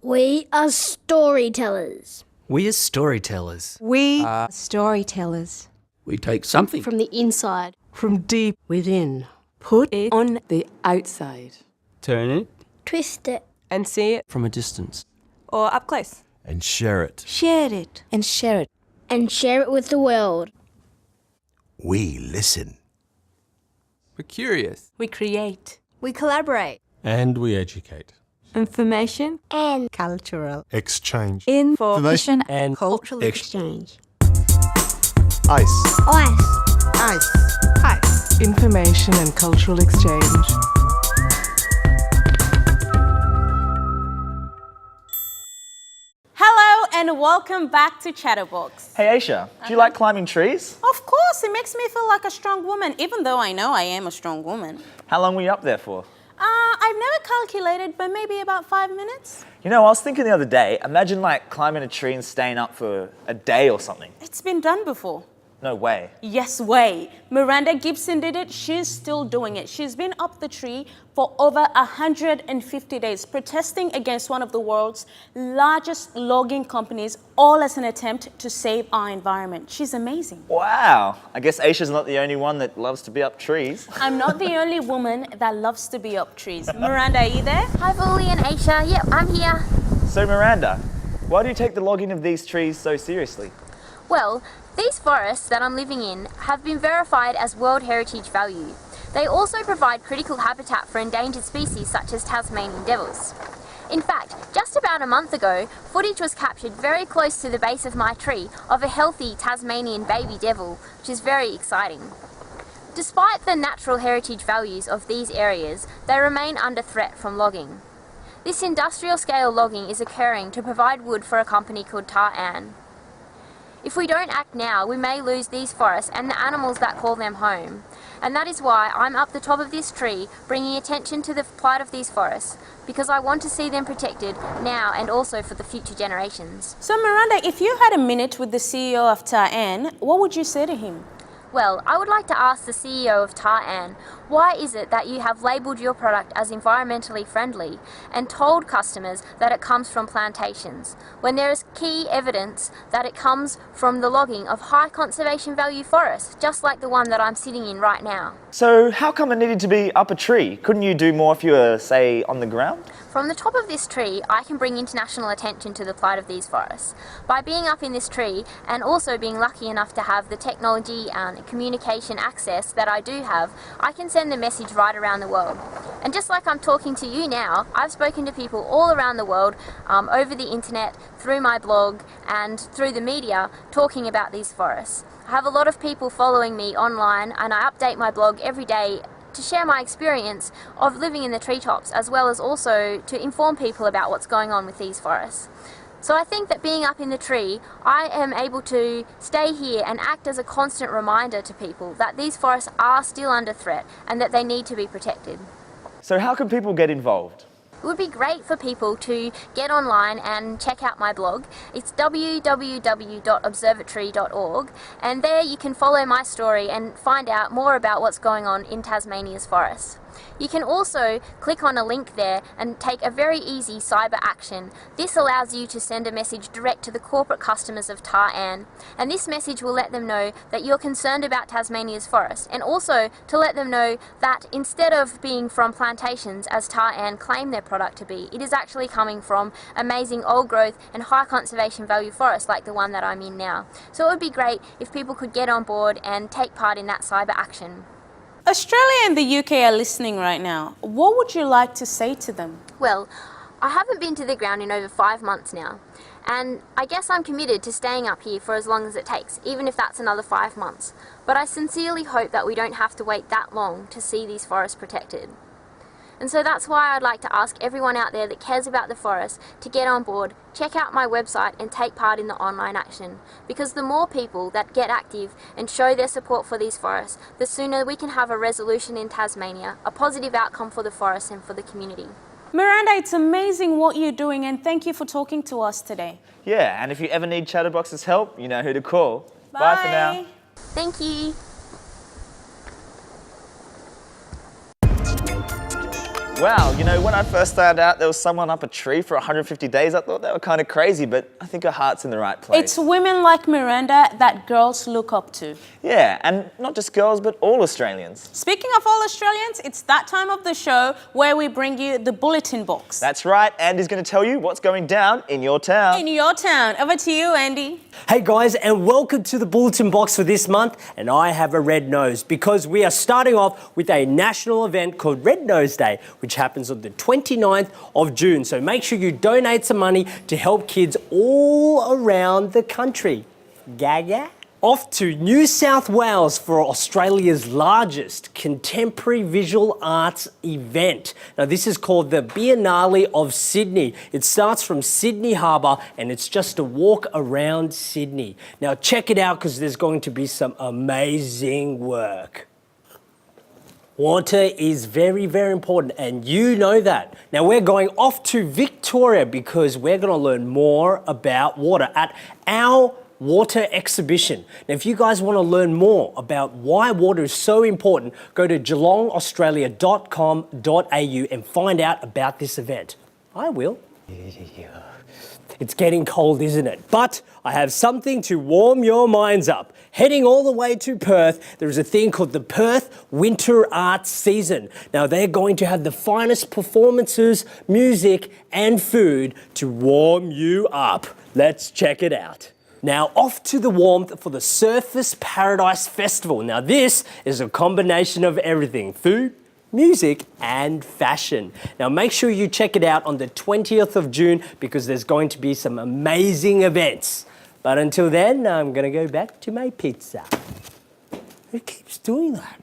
We are storytellers. We are storytellers. We are storytellers. We take something From the inside. From deep within. put it on the outside. Turn it Twist it. And see it from a distance. or up close. and share it. Share it. And share it. And share it with the world. We listen. We're curious. We create. We collaborate. And we educate. Information And cultural. Exchange. Information And Cultural exchange. Ice. ice. Ice. Information and cultural exchange. Hello and welcome back to Chatterbox. Hey Aisha, do you like climbing trees? Of course, it makes me feel like a strong woman, even though I know I am a strong woman. How long were you up there for? I've never calculated, but maybe about 5 minutes. You know, I was thinking the other day, imagine like climbing a tree and staying up for a day or something. It's been done before. No way. Yes way. Miranda Gibson did it. She's still doing it. She's been up the tree for over 150 days, protesting against one of the world's largest logging companies, all as an attempt to save our environment. She's amazing. Wow. I guess Aisha's not the only one that loves to be up trees. I'm not the only woman that loves to be up trees. Miranda, are you there? Hi, Volley and Aisha. Yep, I'm here. So Miranda, why do you take the logging of these trees so seriously? Well, these forests that I'm living in have been verified as World Heritage Value. They also provide critical habitat for endangered species such as Tasmanian devils. In fact, just about a month ago, footage was captured very close to the base of my tree of a healthy Tasmanian baby devil, which is very exciting. Despite the natural heritage values of these areas, they remain under threat from logging. This industrial scale logging is occurring to provide wood for a company called Tar Ann. If we don't act now, we may lose these forests and the animals that call them home. And that is why I'm up the top of this tree, bringing attention to the plight of these forests, because I want to see them protected now and also for the future generations. So Miranda, if you had a minute with the CEO of Tar Ann, what would you say to him? Well, I would like to ask the CEO of Tar Ann, why is it that you have labelled your product as environmentally friendly and told customers that it comes from plantations, when there is key evidence that it comes from the logging of high conservation value forests, just like the one that I'm sitting in right now? So how come it needed to be up a tree? Couldn't you do more if you were, say, on the ground? From the top of this tree, I can bring international attention to the plight of these forests. By being up in this tree and also being lucky enough to have the technology and communication access that I do have, I can send the message right around the world. And just like I'm talking to you now, I've spoken to people all around the world over the internet, through my blog and through the media, talking about these forests. I have a lot of people following me online and I update my blog every day to share my experience of living in the treetops, as well as also to inform people about what's going on with these forests. So I think that being up in the tree, I am able to stay here and act as a constant reminder to people that these forests are still under threat and that they need to be protected. So how can people get involved? It would be great for people to get online and check out my blog. It's www.observatory.org, and there you can follow my story and find out more about what's going on in Tasmania's forests. You can also click on a link there and take a very easy cyber action. This allows you to send a message direct to the corporate customers of Tar Ann, and this message will let them know that you're concerned about Tasmania's forest, and also to let them know that instead of being from plantations as Tar Ann claim their product to be, it is actually coming from amazing old growth and high conservation value forests like the one that I'm in now. So it would be great if people could get on board and take part in that cyber action. Australia and the UK are listening right now. What would you like to say to them? Well, I haven't been to the ground in over 5 months now, and I guess I'm committed to staying up here for as long as it takes, even if that's another 5 months. But I sincerely hope that we don't have to wait that long to see these forests protected. And so that's why I'd like to ask everyone out there that cares about the forest to get on board, check out my website and take part in the online action. Because the more people that get active and show their support for these forests, the sooner we can have a resolution in Tasmania, a positive outcome for the forest and for the community. Miranda, it's amazing what you're doing, and thank you for talking to us today. Yeah, and if you ever need Chatterbox's help, you know who to call. Bye for now. Thank you. Wow, you know, when I first started out, there was someone up a tree for 150 days. I thought they were kind of crazy, but I think her heart's in the right place. It's women like Miranda that girls look up to. Yeah, and not just girls, but all Australians. Speaking of all Australians, it's that time of the show where we bring you the bulletin box. That's right, Andy's going to tell you what's going down in your town. In your town. Over to you, Andy. Hey guys, and welcome to the bulletin box for this month. And I have a red nose because we are starting off with a national event called Red Nose Day, which happens on the 29th of June. So make sure you donate some money to help kids all around the country. Gaga? Off to New South Wales for Australia's largest contemporary visual arts event. Now this is called the Biennale of Sydney. It starts from Sydney Harbour and it's just a walk around Sydney. Now check it out because there's going to be some amazing work. Water is very, very important and you know that. Now we're going off to Victoria because we're going to learn more about water at our water exhibition. Now, if you guys want to learn more about why water is so important, go to geelongaustralia.com.au and find out about this event. I will. It's getting cold, isn't it? But I have something to warm your minds up. Heading all the way to Perth, there is a thing called the Perth Winter Arts Season. Now, they're going to have the finest performances, music, and food to warm you up. Let's check it out. Now off to the warmth for the Surfers Paradise Festival. Now this is a combination of everything, food, music and fashion. Now make sure you check it out on the 20th of June because there's going to be some amazing events. But until then, I'm going to go back to my pizza. Who keeps doing that?